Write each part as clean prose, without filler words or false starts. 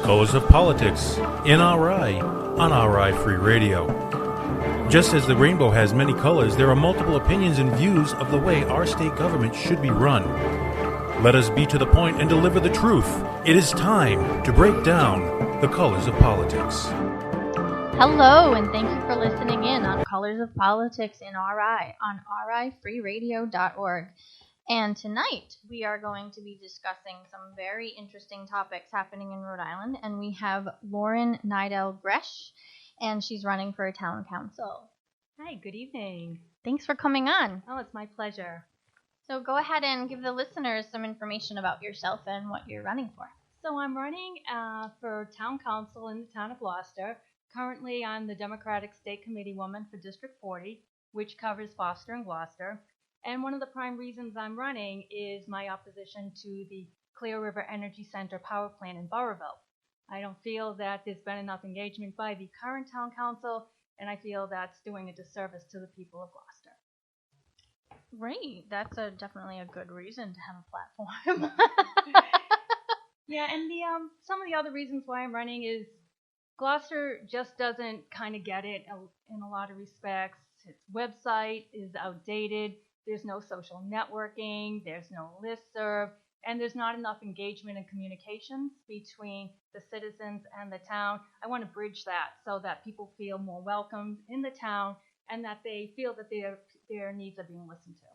Colors of Politics, NRI, on RI Free Radio. Just as the rainbow has many colors, there are multiple opinions and views of the way our state government should be run. Let us be to the point and deliver the truth. It is time to break down the colors of politics. Hello, and thank you for listening in on Colors of Politics in RI on rifreeradio.org. And tonight we are going to be discussing some very interesting topics happening in Rhode Island. And we have Lauren Niedel Gresh, and she's running for a town council. Hi, good evening. Thanks for coming on. Oh, it's my pleasure. So go ahead and give the listeners some information about yourself and what you're running for. So I'm running for town council in the town of Gloucester. Currently, I'm the Democratic State Committee woman for District 40, which covers Foster and Gloucester. And one of the prime reasons I'm running is my opposition to the Clear River Energy Center power plant in Burrillville. I don't feel that there's been enough engagement by the current town council, and I feel that's doing a disservice to the people of Gloucester. Great. That's definitely a good reason to have a platform. Yeah, and some of the other reasons why I'm running is Gloucester just doesn't kind of get it in a lot of respects. Its website is outdated. There's no social networking. There's no listserv. And there's not enough engagement and communications between the citizens and the town. I want to bridge that so that people feel more welcomed in the town and that they feel that their needs are being listened to.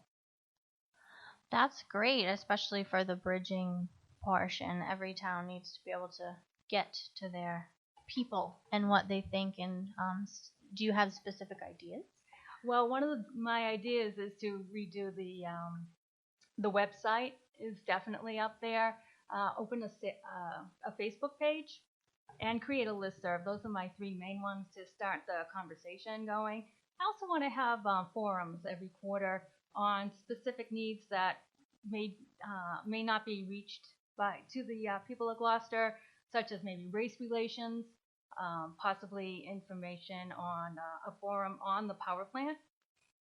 That's great, especially for the bridging portion. Every town needs to be able to get to their people and what they think. And do you have specific ideas? Well, one of my ideas is to redo the website. Is definitely up there. Open a Facebook page and create a listserv. Those are my three main ones to start the conversation going. I also want to have forums every quarter on specific needs that may not be reached to the people of Gloucester, such as maybe race relations, possibly information on a forum on the power plant,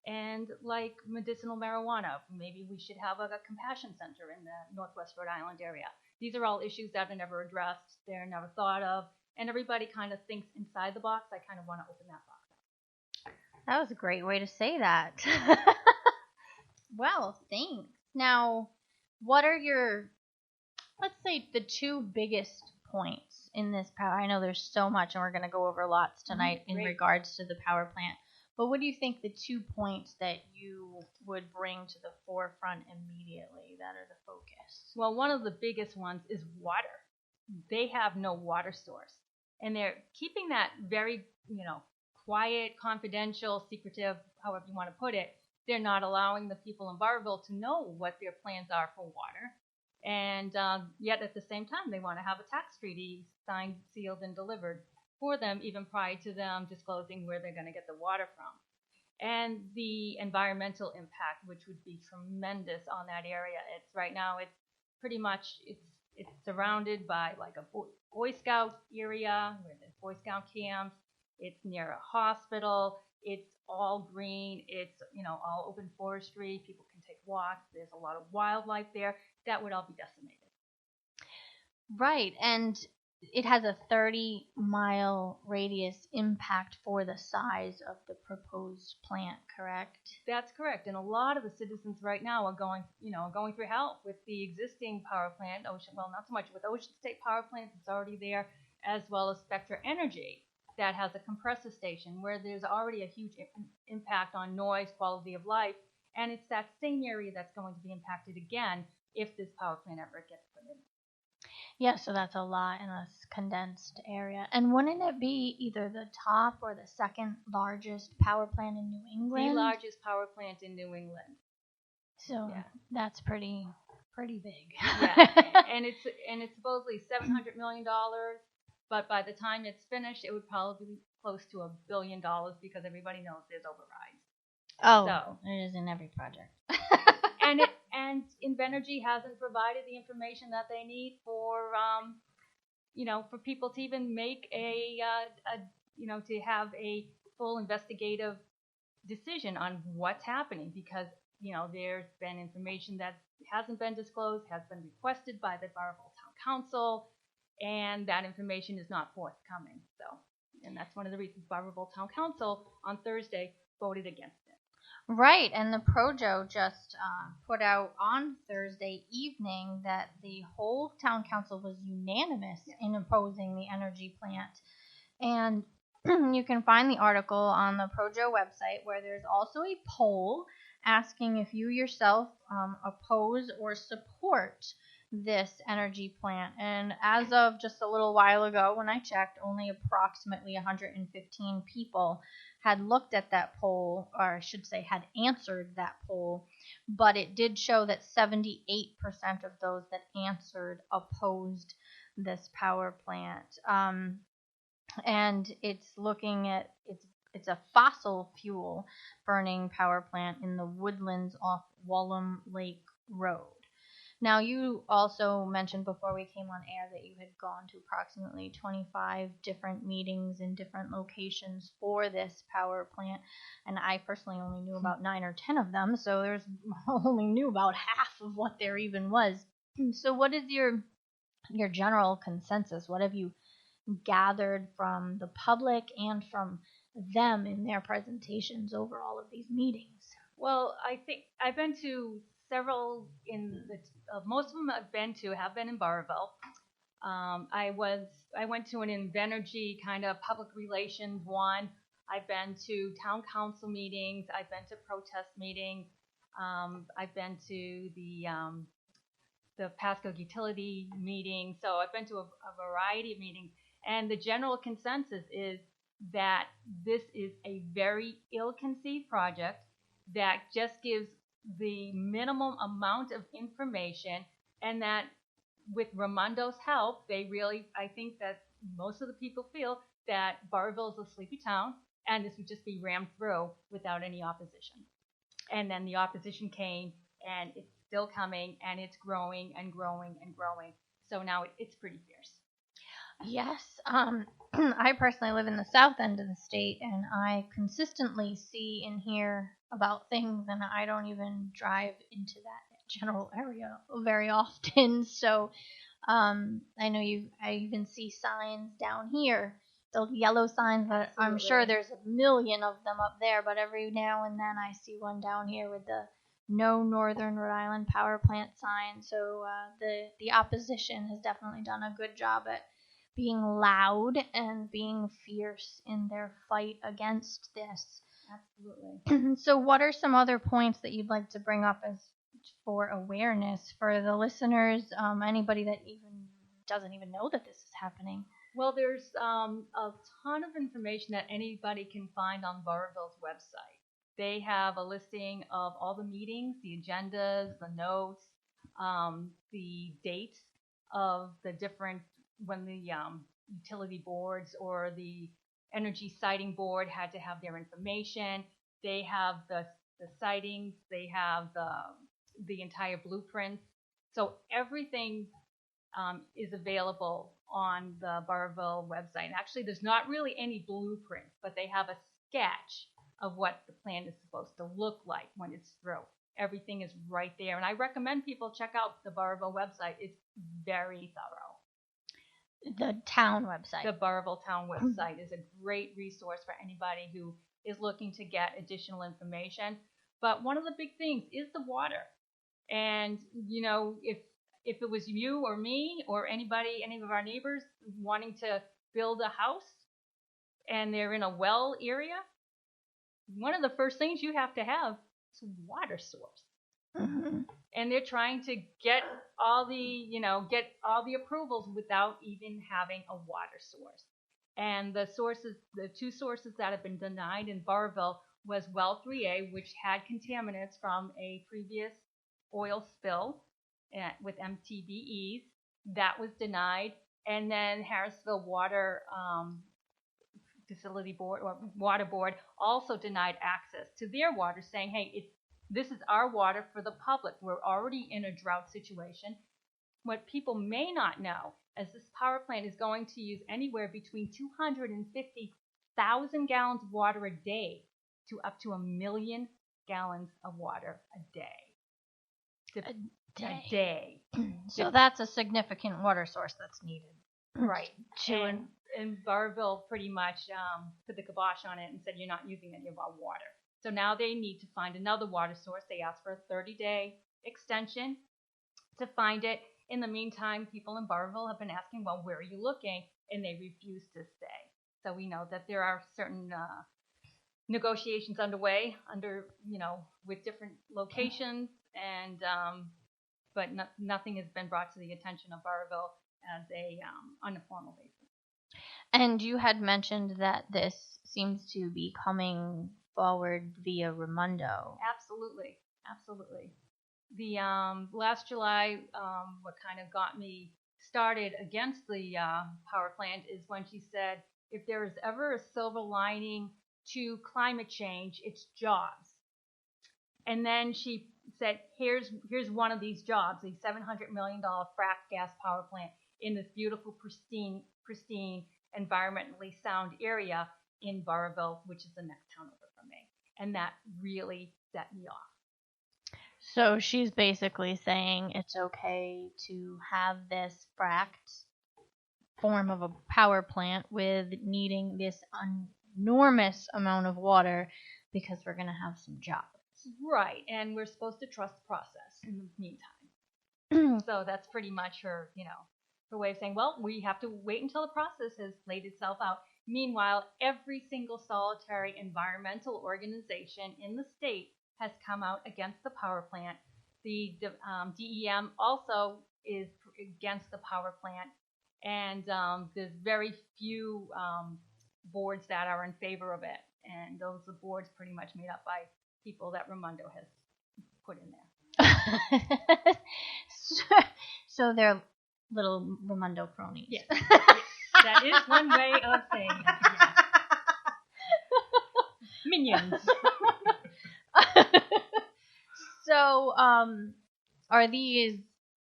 and like medicinal marijuana. Maybe we should have a compassion center in the Northwest Rhode Island area. These are all issues that are never addressed, they're never thought of, and everybody kind of thinks inside the box. I kind of want to open that box up. That was a great way to say that. Well, thanks. Now, what are let's say, the two biggest points in this power? I know there's so much, and we're going to go over lots tonight in regards to the power plant. But what do you think the 2 points that you would bring to the forefront immediately that are the focus? Well, one of the biggest ones is water. They have no water source. And they're keeping that very, quiet, confidential, secretive, however you want to put it. They're not allowing the people in Burrillville to know what their plans are for water. And yet at the same time, they want to have a tax treaty signed, sealed, and delivered for them, even prior to them disclosing where they're going to get the water from. And the environmental impact, which would be tremendous on that area. Right now, it's pretty much, it's surrounded by like a Boy Scout area where there's Boy Scout camps. It's near a hospital. It's all green. It's, all open forestry. People can take walks. There's a lot of wildlife there. That would all be decimated. Right, and it has a 30-mile radius impact for the size of the proposed plant, correct? That's correct. And a lot of the citizens right now are going through hell with the existing power plant. Not so much with Ocean State Power Plant that's already there, as well as Spectra Energy that has a compressor station where there's already a huge impact on noise, quality of life, and it's that same area that's going to be impacted again if this power plant ever gets put in. Yeah, so that's a lot in a condensed area. And wouldn't it be either the top or the second largest power plant in New England? The largest power plant in New England. So yeah. That's pretty big. Yeah, and it's supposedly $700 million, but by the time it's finished, it would probably be close to $1 billion because everybody knows there's overrides. Oh, so, it is in every project. And Invenergy hasn't provided the information that they need for for people to even make to have a full investigative decision on what's happening, because there's been information that hasn't been disclosed, has been requested by the Burrillville Town Council, and that information is not forthcoming. So, and that's one of the reasons Barberville Town Council on Thursday voted against it. Right, and the Projo just put out on Thursday evening that the whole town council was unanimous in opposing the energy plant. And you can find the article on the Projo website, where there's also a poll asking if you yourself oppose or support this energy plant. And as of just a little while ago, when I checked, only approximately 115 people had looked at that poll, or I should say had answered that poll, but it did show that 78% of those that answered opposed this power plant. And it's looking at it's a fossil fuel burning power plant in the woodlands off Wallum Lake Road. Now, you also mentioned before we came on air that you had gone to approximately 25 different meetings in different locations for this power plant, and I personally only knew about 9 or 10 of them, so only knew about half of what there even was. So what is your general consensus? What have you gathered from the public and from them in their presentations over all of these meetings? Well, I think I've been to several most of them have been in Barberville. I went to an Invenergy kind of public relations one. I've been to town council meetings. I've been to protest meetings. I've been to the Pasco utility meeting. So I've been to a variety of meetings, and the general consensus is that this is a very ill-conceived project that just gives the minimum amount of information, and that with Raimondo's help, I think that most of the people feel that Barberville is a sleepy town, and this would just be rammed through without any opposition. And then the opposition came, and it's still coming, and it's growing and growing and growing. So now it's pretty fierce. Yes. I personally live in the south end of the state, and I consistently see and hear about things, and I don't even drive into that general area very often. So I know I even see signs down here, the yellow signs, but Absolutely. I'm sure there's a million of them up there, but every now and then I see one down here with the no Northern Rhode Island power plant sign. So the opposition has definitely done a good job at being loud and being fierce in their fight against this. Absolutely. So what are some other points that you'd like to bring up as for awareness for the listeners, anybody that even doesn't even know that this is happening? Well, there's a ton of information that anybody can find on Barberville's website. They have a listing of all the meetings, the agendas, the notes, the dates of the different, when the utility boards or the energy siting board had to have their information. They have the sightings, they have the entire blueprints. So everything is available on the Barberville website. And actually, there's not really any blueprints, but they have a sketch of what the plan is supposed to look like when it's through. Everything is right there. And I recommend people check out the Barberville website. It's very thorough. The town website. The Barberville Town website is a great resource for anybody who is looking to get additional information. But one of the big things is the water. And, you know, if it was you or me or any of our neighbors wanting to build a house and they're in a well area, one of the first things you have to have is a water source. Mm-hmm. And they're trying to get all the approvals without even having a water source. And the two sources that have been denied in Barberville was Well 3A, which had contaminants from a previous oil spill with MTBEs. That was denied. And then Harrisville Water Facility Board or Water Board also denied access to their water, saying, hey, this is our water for the public. We're already in a drought situation. What people may not know is this power plant is going to use anywhere between 250,000 gallons of water a day to up to 1 million gallons of water a day. A day. A day. So that's a significant water source that's needed. Right. To And Burrville pretty much put the kibosh on it and said, you're not using any of our water. So now they need to find another water source. They asked for a 30-day extension to find it. In the meantime, people in Burrville have been asking, well, where are you looking? And they refuse to say. So we know that there are certain negotiations underway with different locations, and but nothing has been brought to the attention of Burrville as on a formal basis. And you had mentioned that this seems to be coming forward via Raimondo. Absolutely. The last July, what kind of got me started against the power plant is when she said, if there is ever a silver lining to climate change, it's jobs. And then she said, here's one of these jobs, a $700 million frack gas power plant in this beautiful, pristine, environmentally sound area in Burrville, which is the next town over from me. And that really set me off. So she's basically saying it's okay to have this fracked form of a power plant with needing this enormous amount of water because we're going to have some jobs. Right, and we're supposed to trust the process in the meantime. So that's pretty much her, her way of saying, well, we have to wait until the process has laid itself out. Meanwhile, every single solitary environmental organization in the state has come out against the power plant. The DEM also is against the power plant, and there's very few boards that are in favor of it, and those are boards pretty much made up by people that Raimondo has put in there. So they're little Raimondo cronies. Yes. That is one way of saying it. Yes. Minions. So, are these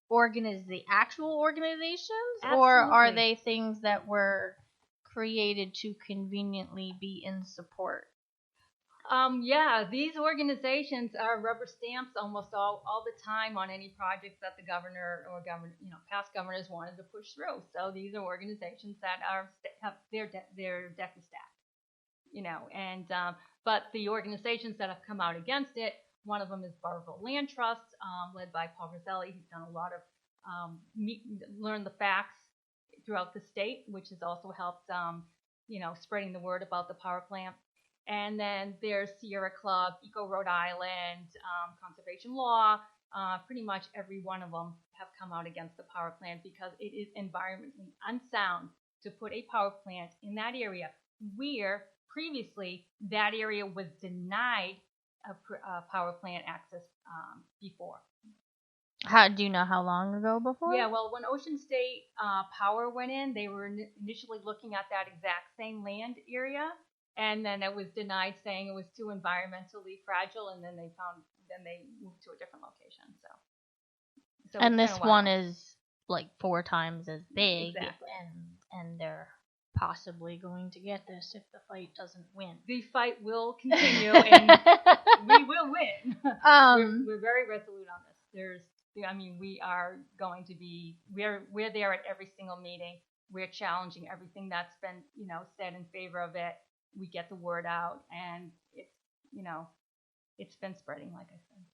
the actual organizations, Absolutely. or are they things that were created to conveniently be in support? Yeah, these organizations are rubber stamps almost all the time on any projects that the governor or past governors wanted to push through. So these are organizations that have their deck is stacked, and but the organizations that have come out against it, one of them is Burrville Land Trust, led by Paul Roselli. He's done a lot of learn the facts throughout the state, which has also helped spreading the word about the power plant. And then there's Sierra Club, Eco Rhode Island, Conservation Law. Pretty much every one of them have come out against the power plant because it is environmentally unsound to put a power plant in that area where previously that area was denied a power plant access before. How do you know how long ago before? Yeah, well, when Ocean State Power went in, they were initially looking at that exact same land area. And then it was denied, saying it was too environmentally fragile, and then they moved to a different location. So and this one is like 4 times as big, exactly. and they're possibly going to get this if the fight doesn't win. The fight will continue, and we will win. We're very resolute on this. We are going to be. We're there at every single meeting. We're challenging everything that's been said in favor of it. We get the word out, and it's been spreading, like I said.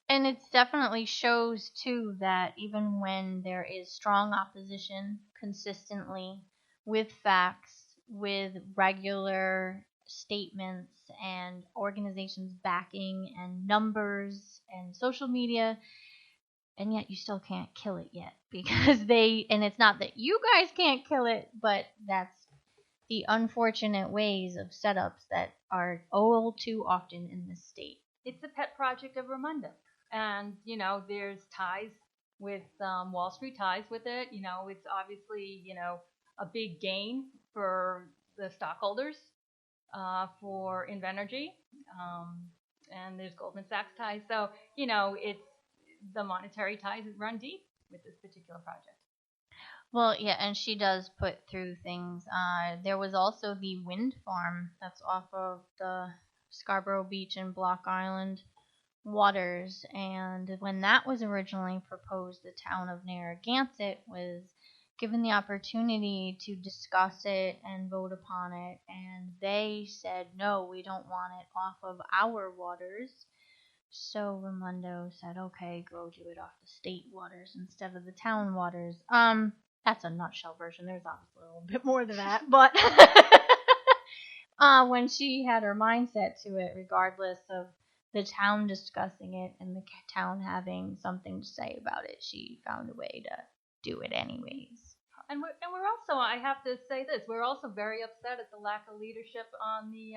And it definitely shows too that even when there is strong opposition consistently with facts, with regular statements and organizations backing and numbers and social media, and yet you still can't kill it yet because and it's not that you guys can't kill it, but that's the unfortunate ways of setups that are all too often in this state. It's a pet project of Raimondo. And, there's ties with Wall Street ties with it. It's obviously, a big gain for the stockholders for Invenergy. And there's Goldman Sachs ties. So, it's the monetary ties run deep with this particular project. Well, yeah, and she does put through things. There was also the wind farm that's off of the Scarborough Beach and Block Island waters, and when that was originally proposed, the town of Narragansett was given the opportunity to discuss it and vote upon it, and they said, no, we don't want it off of our waters. So Raimondo said, okay, go do it off the state waters instead of the town waters. That's a nutshell version. There's obviously a little bit more to that, but when she had her mindset to it, regardless of the town discussing it and the town having something to say about it, she found a way to do it anyways. And we're also, I have to say this, we're also very upset at the lack of leadership on the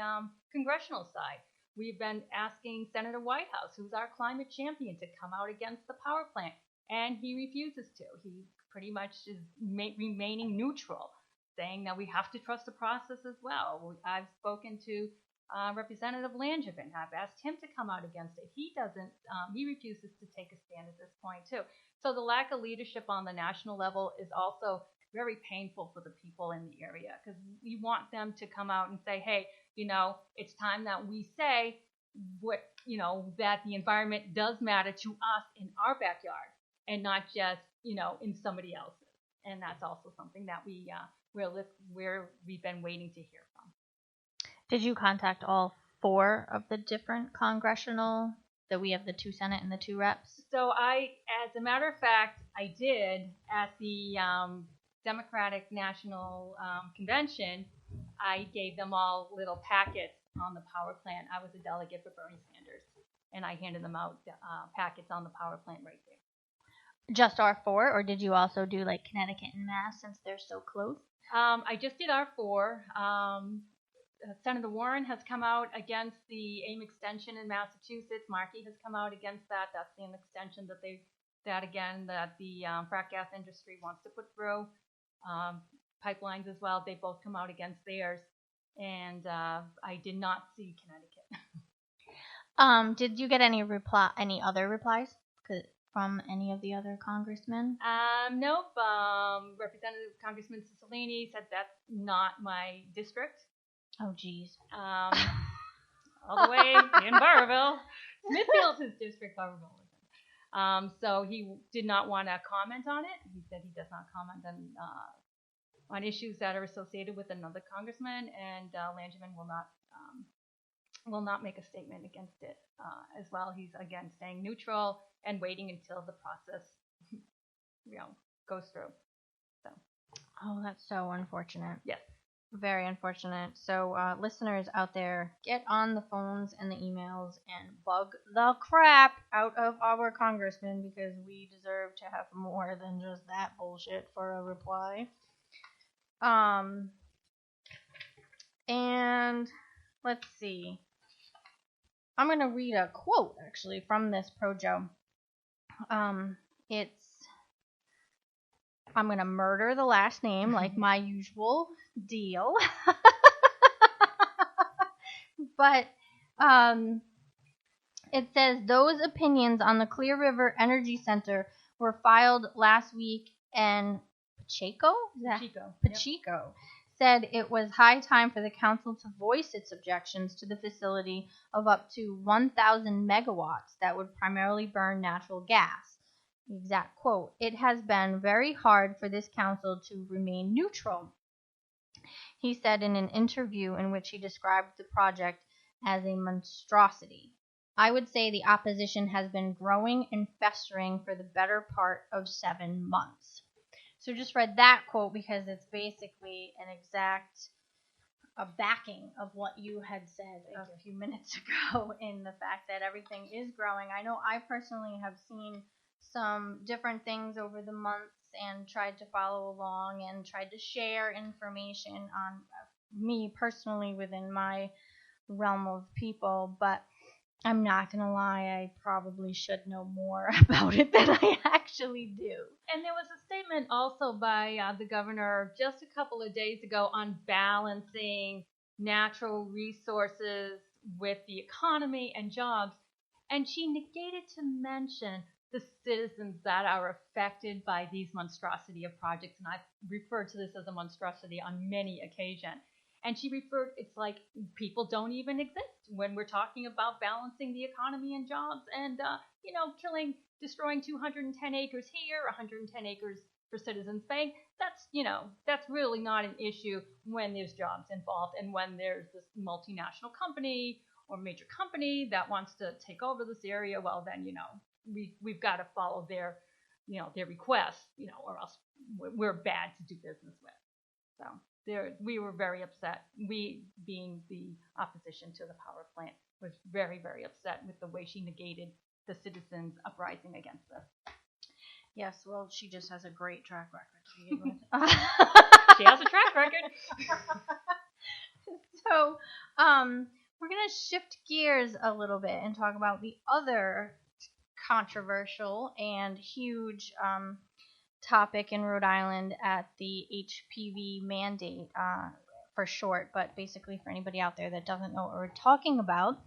congressional side. We've been asking Senator Whitehouse, who's our climate champion, to come out against the power plant, and he refuses to. He pretty much is remaining neutral, saying that we have to trust the process as well. I've spoken to Representative Langevin. I've asked him to come out against it. He doesn't. He refuses to take a stand at this point, too. So the lack of leadership on the national level is also very painful for the people in the area, because we want them to come out and say, hey, it's time that we say what, that the environment does matter to us in our backyard and not just, in somebody else's. And that's also something that we've been waiting to hear from. Did you contact all 4 of the different congressional, that we have the 2 Senate and the 2 reps? So as a matter of fact, I did at the Democratic National Convention. I gave them all little packets on the power plant. I was a delegate for Bernie Sanders, and I handed them out packets on the power plant right there. Just R4, or did you also do like Connecticut and Mass since they're so close? I just did R4. Senator Warren has come out against the AIM extension in Massachusetts. Markey has come out against that. That's the extension that the frack gas industry wants to put through. Pipelines as well. They both come out against theirs. And I did not see Connecticut. Did you get any other replies from any of the other congressmen? Nope. Representative Congressman Cicilline said that's not my district. Oh, geez. All the way in Burrville. Smithfield's his district, Burrville isn't. So he did not want to comment on it. He said he does not comment on issues that are associated with another congressman, and Langevin will not make a statement against it as well. He's, again, staying neutral and waiting until the process goes through. So. Oh, that's so unfortunate. Yes. Very unfortunate. So, listeners out there, get on the phones and the emails and bug the crap out of our congressman, because we deserve to have more than just that bullshit for a reply. And let's see. I'm going to read a quote, actually, from this Projo. I'm going to murder the last name like my usual deal. But it says, those opinions on the Clear River Energy Center were filed last week, and Pacheco said it was high time for the council to voice its objections to the facility of up to 1,000 megawatts that would primarily burn natural gas. The exact quote, "It has been very hard for this council to remain neutral," he said in an interview in which he described the project as a monstrosity. "I would say the opposition has been growing and festering for the better part of 7 months." So just read that quote because it's basically an exact backing of what you had said a few minutes ago, in the fact that everything is growing. I know I personally have seen some different things over the months and tried to follow along and tried to share information on me personally within my realm of people, but I'm not going to lie, I probably should know more about it than I actually do. And there was a statement also by the governor just a couple of days ago on balancing natural resources with the economy and jobs, and she negated to mention the citizens that are affected by these monstrosity of projects, and I've referred to this as a monstrosity on many occasions. And she referred, it's like people don't even exist when we're talking about balancing the economy and jobs and, destroying 210 acres here, 110 acres for Citizens Bank, that's really not an issue when there's jobs involved and when there's this multinational company or major company that wants to take over this area. Well, then, we've got to follow their requests, or else we're bad to do business with. So we were very upset. We, being the opposition to the power plant, was very, very upset with the way she negated the citizens' uprising against this. Yes, well, she just has a great track record to begin with. She has a track record. So, we're going to shift gears a little bit and talk about the other controversial and huge topic in Rhode Island at the HPV mandate, for short, but basically for anybody out there that doesn't know what we're talking about.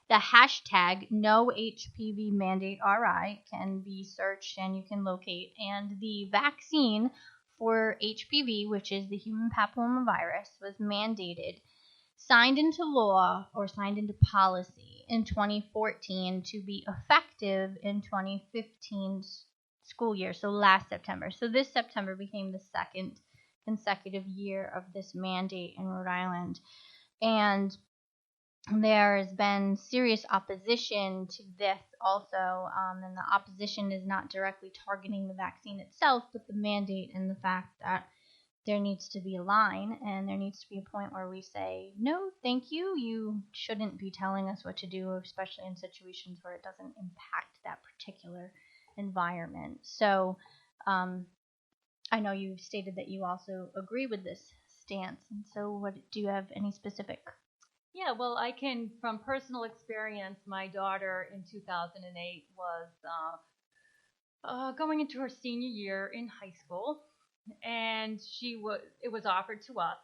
The hashtag NoHPVMandateRI can be searched and you can locate. And the vaccine for HPV, which is the human papillomavirus, was mandated, signed into law or signed into policy in 2014 to be effective in 2015 school year, so last September. So this September became the second consecutive year of this mandate in Rhode Island. And there has been serious opposition to this also, and the opposition is not directly targeting the vaccine itself, but the mandate and the fact that there needs to be a line and there needs to be a point where we say, no, thank you. You shouldn't be telling us what to do, especially in situations where it doesn't impact that particular environment. So I know you've stated that you also agree with this stance. And so do you have any specific? Yeah, well, I can, from personal experience, my daughter in 2008 was going into her senior year in high school, and it was offered to us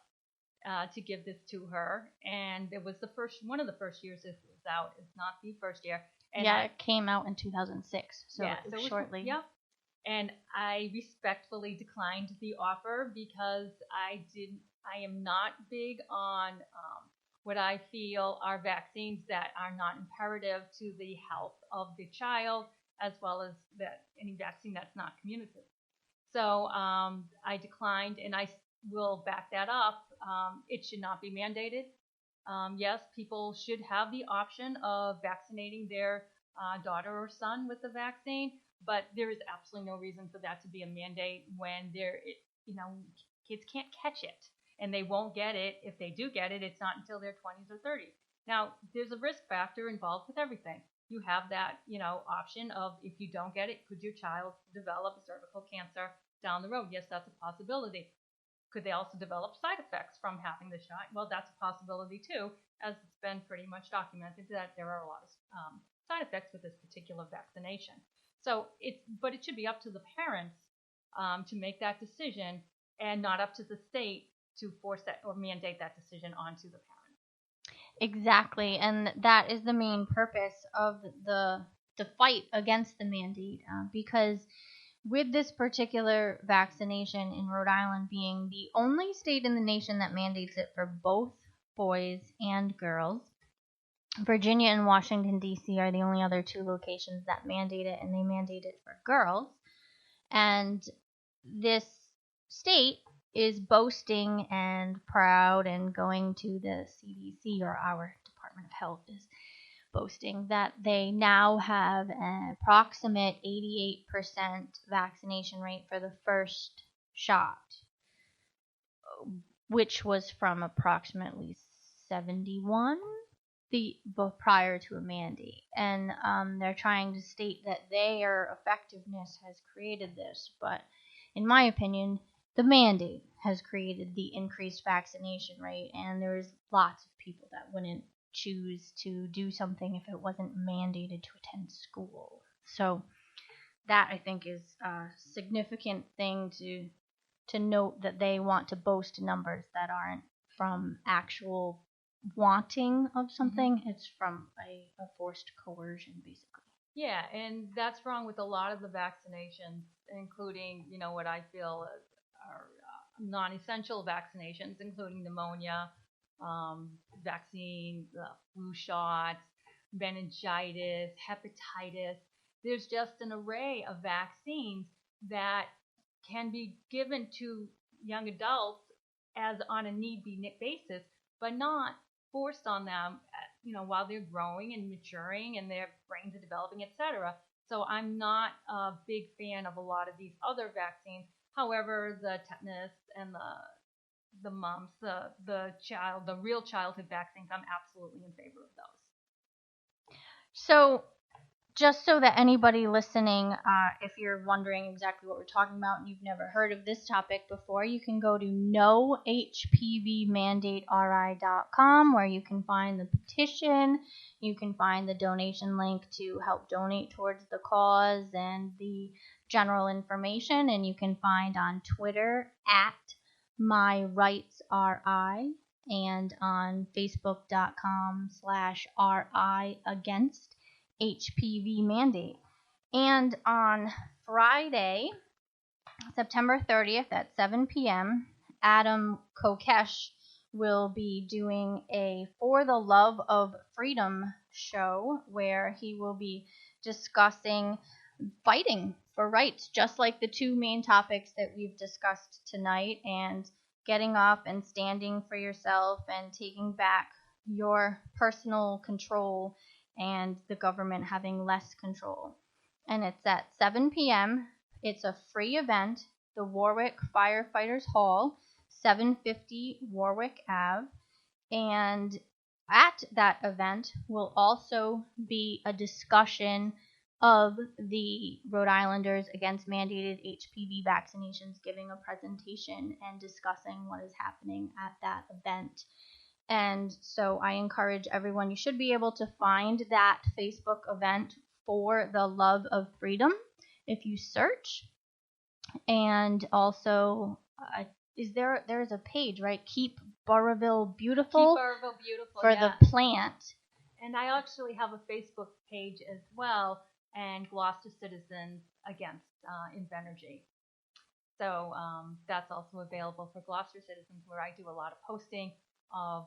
to give this to her, and it was one of the first years it was out. It's not the first year. And it came out in 2006, so shortly. Yeah, and I respectfully declined the offer because I am not big on what I feel are vaccines that are not imperative to the health of the child, as well as any vaccine that's not communicative. So I declined, and I will back that up. It should not be mandated. Yes, people should have the option of vaccinating their daughter or son with the vaccine, but there is absolutely no reason for that to be a mandate when kids can't catch it. And they won't get it. If they do get it, it's not until their 20s or 30s. Now, there's a risk factor involved with everything. You have that, option of, if you don't get it, could your child develop cervical cancer down the road? Yes, that's a possibility. Could they also develop side effects from having the shot? Well, that's a possibility too, as it's been pretty much documented that there are a lot of side effects with this particular vaccination. So but it should be up to the parents to make that decision, and not up to the state to force that or mandate that decision onto the parent. Exactly, and that is the main purpose of the fight against the mandate, because with this particular vaccination in Rhode Island being the only state in the nation that mandates it for both boys and girls, Virginia and Washington, D.C. are the only other two locations that mandate it, and they mandate it for girls. And this state is boasting and proud and going to the CDC, or our Department of Health is boasting that they now have an approximate 88% vaccination rate for the first shot, which was from approximately 71 prior to a mandate. And they're trying to state that their effectiveness has created this, but in my opinion, the mandate has created the increased vaccination rate, and there's lots of people that wouldn't choose to do something if it wasn't mandated to attend school. So that, I think, is a significant thing to note, that they want to boast numbers that aren't from actual wanting of something. Mm-hmm. It's from a forced coercion, basically. Yeah, and that's wrong with a lot of the vaccinations, including, what I feel are non-essential vaccinations, including pneumonia, vaccine, flu shots, meningitis, hepatitis. there's just an array of vaccines that can be given to young adults as on a need-be basis, but not forced on them, while they're growing and maturing and their brains are developing, etc. So I'm not a big fan of a lot of these other vaccines. However, the tetanus and the mumps, the real childhood vaccines, I'm absolutely in favor of those. So, just so that anybody listening, if you're wondering exactly what we're talking about and you've never heard of this topic before, you can go to nohpvmandateri.com, where you can find the petition, you can find the donation link to help donate towards the cause and the general information, and you can find on Twitter at MyRightsRI and on Facebook.com/RI against HPV mandate. And on Friday, September 30th at 7 p.m., Adam Kokesh will be doing a For the Love of Freedom show where he will be discussing fighting for rights, just like the two main topics that we've discussed tonight, and getting up and standing for yourself and taking back your personal control and the government having less control. And it's at 7 p.m. It's a free event, the Warwick Firefighters Hall, 750 Warwick Ave. And at that event will also be a discussion of the Rhode Islanders against mandated HPV vaccinations, giving a presentation and discussing what is happening at that event. And so I encourage everyone, you should be able to find that Facebook event For the Love of Freedom if you search. And also, there is a page, right? Keep Burrillville Beautiful. Keep Burrillville Beautiful for the plant. And I actually have a Facebook page as well, and Gloucester Citizens Against Invenergy. So that's also available for Gloucester Citizens, where I do a lot of posting of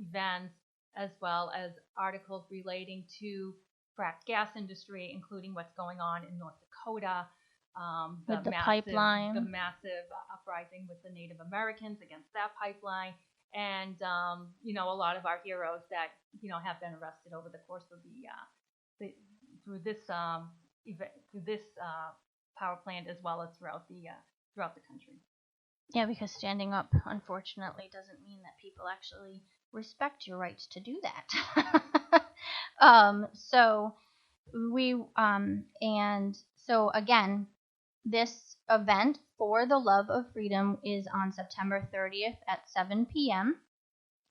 events, as well as articles relating to fracked gas industry, including what's going on in North Dakota, the massive uprising with the Native Americans against that pipeline, and a lot of our heroes that have been arrested over the course of through this power plant, as well as throughout the country. Yeah, because standing up, unfortunately, doesn't mean that people actually respect your rights to do that. So again, this event For the Love of Freedom is on September 30th at 7 p.m.,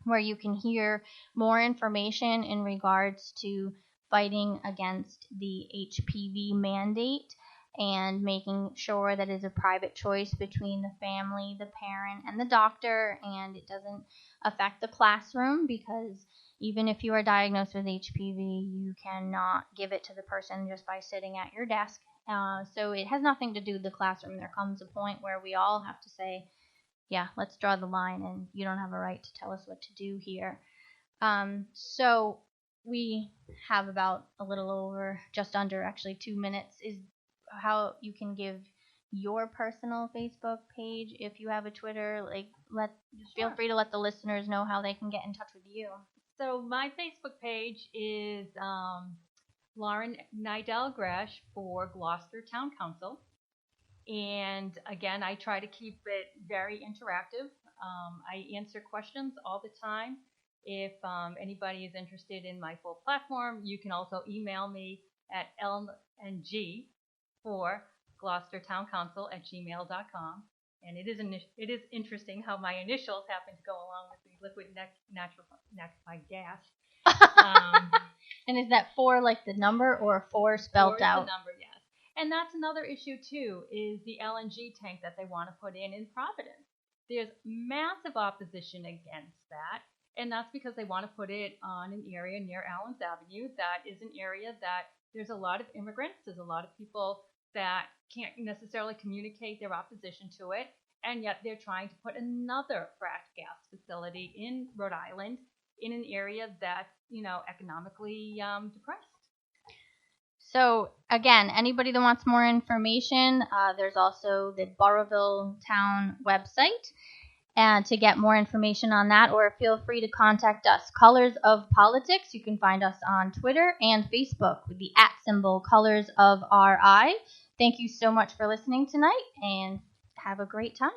where you can hear more information in regards to fighting against the HPV mandate and making sure that it's a private choice between the family, the parent, and the doctor, and it doesn't affect the classroom, because even if you are diagnosed with HPV, you cannot give it to the person just by sitting at your desk. So it has nothing to do with the classroom. There comes a point where we all have to say, yeah, let's draw the line, and you don't have a right to tell us what to do here. So we have about a little over, just under actually 2 minutes, is how you can give your personal Facebook page. If you have a Twitter, feel free to let the listeners know how they can get in touch with you. So my Facebook page is Lauren Niedel Gresh for Gloucester Town Council. And again, I try to keep it very interactive. I answer questions all the time. If anybody is interested in my full platform, you can also email me at lng for gloucestertowncouncil@gmail.com. And it is interesting how my initials happen to go along with the liquid natural gas. And is that 4 like the number, or 4 spelled 4 is out? the number, yes. And that's another issue too, is the LNG tank that they want to put in Providence. There's massive opposition against that, and that's because they want to put it on an area near Allens Avenue. That is an area that there's a lot of immigrants, there's a lot of people that can't necessarily communicate their opposition to it, and yet they're trying to put another fracked gas facility in Rhode Island in an area that's, economically depressed. So, again, anybody that wants more information, there's also the Burrillville Town website. And to get more information on that, or feel free to contact us. Colors of Politics, you can find us on Twitter and Facebook with the @ Colors of RI. Thank you so much for listening tonight, and have a great time.